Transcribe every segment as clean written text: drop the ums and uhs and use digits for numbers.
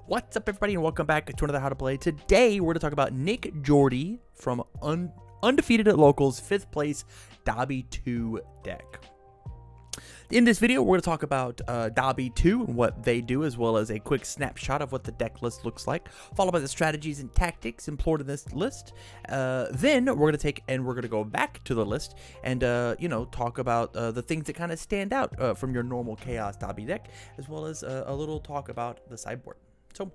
What's up, everybody, and welcome back to another How to Play. Today, we're going to talk about Nick Jordy from Undefeated at Locals, 5th place, Dabi 2 deck. In this video, we're going to talk about Dabi 2 and what they do, as well as a quick snapshot of what the deck list looks like, followed by the strategies and tactics employed in this list. Then we're going to go back to the list and, talk about the things that kind of stand out from your normal Chaos Dabi deck, as well as a little talk about the sideboard. So,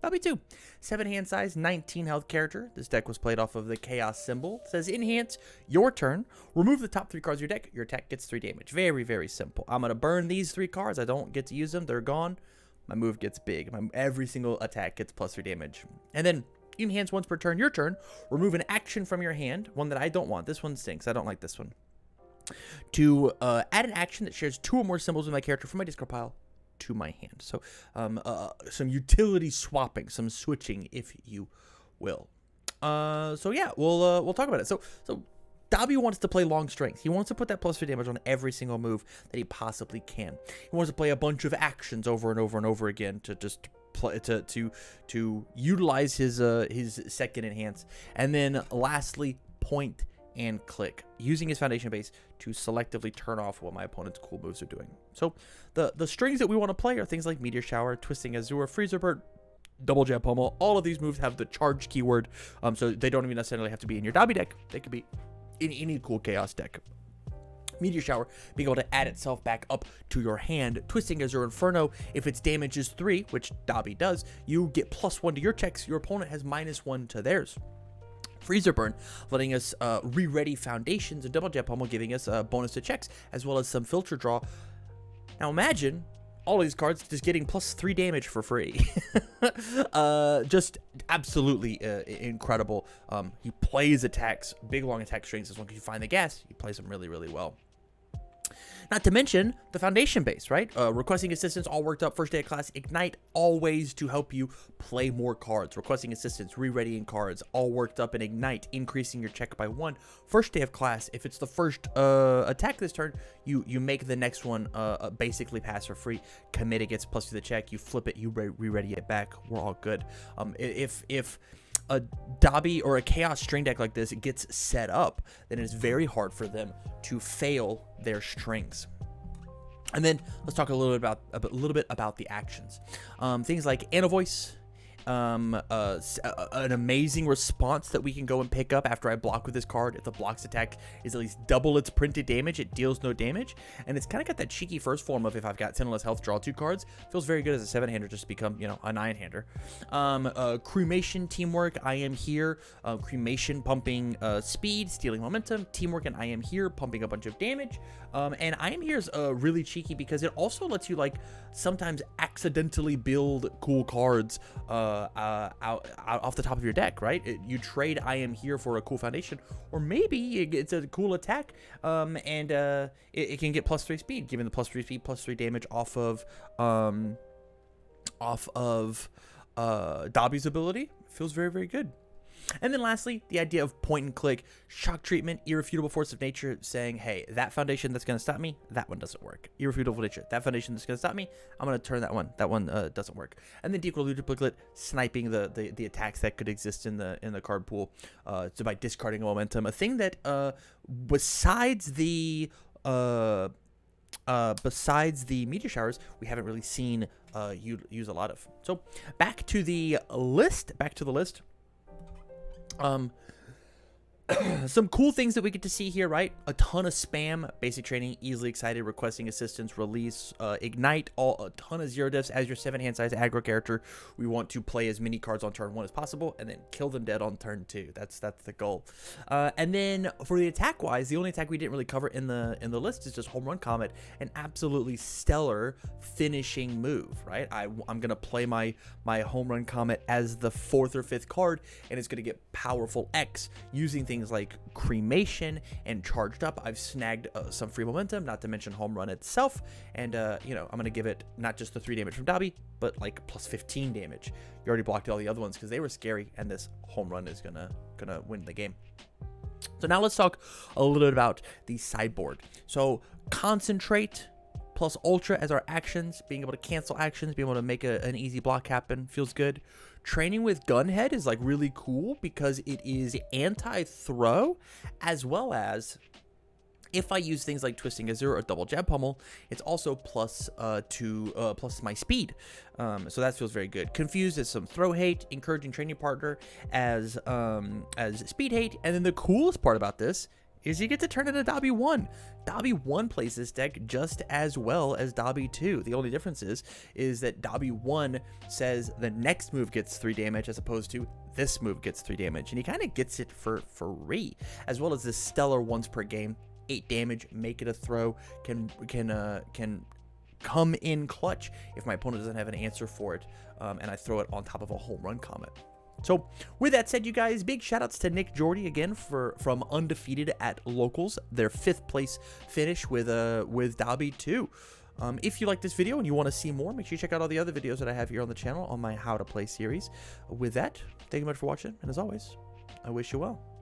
Dabi 2, 7 hand size, 19 health character. This deck was played off of the Chaos symbol. It says enhance your turn. Remove the top 3 cards of your deck. Your attack gets 3 damage. Very, very simple. I'm going to burn these 3 cards. I don't get to use them. They're gone. My move gets big. Every single attack gets plus 3 damage. And then enhance once per turn. Your turn. Remove an action from your hand. One that I don't want. This one stinks. I don't like this one. To add an action that shares 2 or more symbols with my character from my discard pile to my hand. So some utility swapping, some switching, if you will. So yeah, we'll talk about it. So Dabi wants to play long strength. He wants to put that plus 3 damage on every single move that he possibly can. He wants to play a bunch of actions over and over and over again to just play to utilize his second enhance. And then lastly, point and click, using his foundation base to selectively turn off what my opponent's cool moves are doing. So the strings that we want to play are things like Meteor Shower, Twisting Azure, Freezer Bird, Double Jab Pummel. All of these moves have the charge keyword, so they don't even necessarily have to be in your Dabi deck. They could be in any cool Chaos deck. Meteor Shower being able to add itself back up to your hand. Twisting Azure Inferno, if its damage is 3, which Dabi does, you get +1 to your checks. Your opponent has -1 to theirs. Freezer Burn, letting us re-ready foundations, and Double Jab Pummel giving us a bonus to checks, as well as some filter draw. Now imagine all these cards just getting +3 damage for free. Just absolutely incredible. He plays attacks, big long attack strings. As long as you find the gas, he plays them really, really well. Not to mention the foundation base, right? Requesting assistance, all worked up. First day of class, ignite, always to help you play more cards. Requesting assistance, re-readying cards, all worked up, and ignite, increasing your check by 1. First day of class, if it's the first attack this turn, you make the next one basically pass for free. Commit, it gets +2 to the check. You flip it, you re-ready it back. We're all good. If a Dabi or a Chaos string deck like this, it gets set up, then it's very hard for them to fail their strings. And then let's talk a little bit about the actions. Things like Anavoice, an amazing response that we can go and pick up after I block with this card. If the blocks attack is at least double its printed damage, it deals no damage. And it's kind of got that cheeky first form of, if I've got 10 less health, draw 2 cards. Feels very good as a 7-hander just to become, a 9-hander. Cremation, Teamwork, I Am Here. Cremation, pumping speed, stealing momentum. Teamwork and I Am Here, pumping a bunch of damage. And I Am Here is really cheeky because it also lets you, sometimes accidentally build cool cards out off the top of your deck, right? You trade I Am Here for a cool foundation, or maybe it's a cool attack, and it can get +3 speed, given the +3 speed, +3 damage off of Dabi's ability. Feels very, very good. And then lastly, the idea of point and click, shock treatment, irrefutable force of nature, saying, hey, that foundation that's going to stop me, that one doesn't work. Irrefutable nature, that foundation that's going to stop me, I'm going to turn that one doesn't work. And then decoral duplicate, sniping the attacks that could exist in the card pool, so by discarding a momentum, a thing that besides the Meteor Showers, we haven't really seen use a lot of. So back to the list. Some cool things that we get to see here, right? A ton of spam, basic training, easily excited, requesting assistance, release, ignite, a ton of 0 diffs as your 7-hand size aggro character. We want to play as many cards on turn 1 as possible, and then kill them dead on turn 2. That's the goal. And then for the attack wise, the only attack we didn't really cover in the list is just Home Run Comet, an absolutely stellar finishing move, right? I'm gonna play my Home Run Comet as the 4th or 5th card, and it's gonna get powerful X using things like cremation and charged up. I've snagged some free momentum, not to mention home run itself, and I'm gonna give it not just the 3 damage from Dabi, but +15 damage. You already blocked all the other ones because they were scary, and this home run is gonna win the game. So now let's talk a little bit about the sideboard. So concentrate, plus Ultra as our actions, being able to cancel actions, being able to make an easy block happen, feels good. Training with Gunhead is like really cool because it is anti-throw, as well as if I use things like Twisting Azure or Double Jab Pummel, it's also plus my speed. So that feels very good. Confused as some throw hate, encouraging training partner as speed hate, and then the coolest part about this is you get to turn it into Dabi 1. Dabi 1 plays this deck just as well as Dabi 2. The only difference is that Dabi 1 says the next move gets 3 damage as opposed to this move gets 3 damage, and he kind of gets it for free, as well as this stellar once per game. 8 damage, make it a throw, can come in clutch if my opponent doesn't have an answer for it, and I throw it on top of a home run comet. So with that said, you guys, big shout outs to Nick Jordy again from Undefeated at Locals, their 5th place finish with Dabi 2. If you like this video and you want to see more, make sure you check out all the other videos that I have here on the channel on my How to Play series. With that, thank you much for watching, and as always, I wish you well.